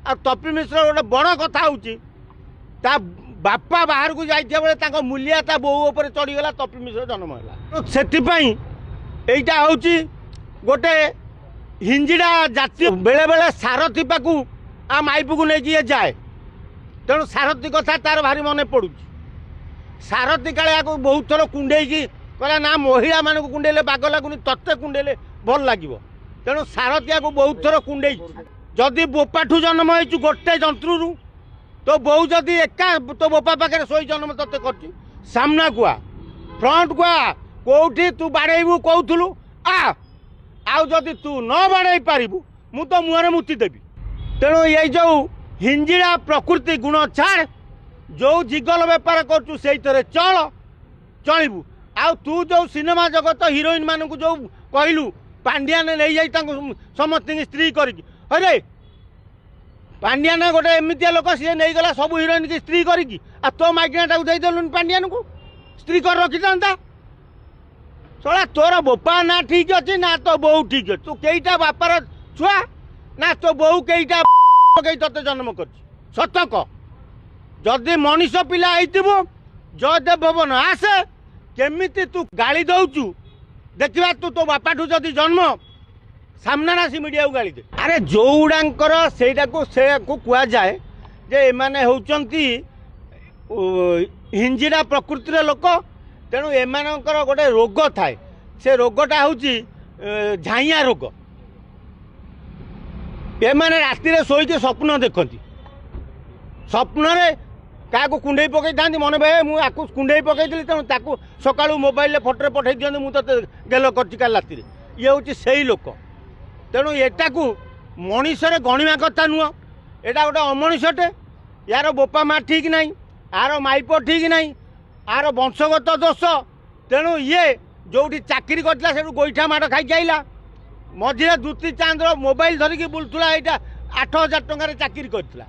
आ तपी मिश्र गोटे बड़ कथा ता बापा बाहर को जाइए बेले मूलिया ता बो उपर चढ़ीगला तपी मिश्र जन्म है से यहाँ हूँ गोटे हिंजिड़ा जातीय बेले बेले सारथी पाकू आ माइप को लेकिन जाए तेणु सारथी कथा तार भारी मन पड़ू सारथी काले बहुत थर कुंडे कहला ना महिला मान कुंडेले बाग लगुनि तत्ते कुंडेले भल लगे तेणु सारथिया को बहुत थर कुंडे जदि बोपाठू जन्म हो गोटे जंत्रु तो बो जदि एका तो बोपा पाखे शोई जन्म तत्ते कर सामना कुआ फ्रंट कुआ कौटी तू बाड़ेबू कहूलु आदि तू न बाड़े पारू मु तो मुहर मुति देवी तेणु ये जो हिंजिड़ा प्रकृति गुण छाड़ जो जिगल बेपार करू से चल चलू आ तू जो सिनेमा जगत हिरोइन मान जो कहलु पांड्यान नहीं जाई समस्त स्त्री करे पांड्यान गोटे एमतिया लोक सी नहीं गला सब हिरोइन की स्त्री करी तो माइकनाटा देदेलु पांड्यान को स्त्री कर रखी था सोला तोर बोपा ना ठीक अच्छे ना तो बो ठीक अच्छे तू कईटा बापार छुआ ना तो बो कईटा ते जन्म कर सत कह जदि मनीष पिला जयदेव भवन आसे केमिति तू गाली दौचु देखा तू तो बापाठू जदि जन्म सामना आसी मीडिया को गाली दे अरे जोड़ाकर से कह जाए जे एमाने होचंती हिंजिड़ा प्रकृतिर लोक तेणु एमानकर गोटे रोग थाए से रोगटा हूँ झाइया रोग एमाने राति शोक स्वप्न देखती स्वप्न क्या कुंडे पकई था मन भाई मुझे कुंडे पकई तेणु सका मोबाइल फोटो पठे दिखती मुझे गेल कर राति ये हूँ से लोक तेणु एटा को मनीषरे गणिया कथा नुह एटा गोटे अमनीषटे यार बोपा माँ ठीक ना आर माइप ठीक ना आर वंशगत दोष तेणु ये जो चाकरी करता से गोईठा माड़ खाई आईला मझे दुती चांद मोबाइल धरिकी बुलूला यहाँ 8,000 टकर चाकरी करता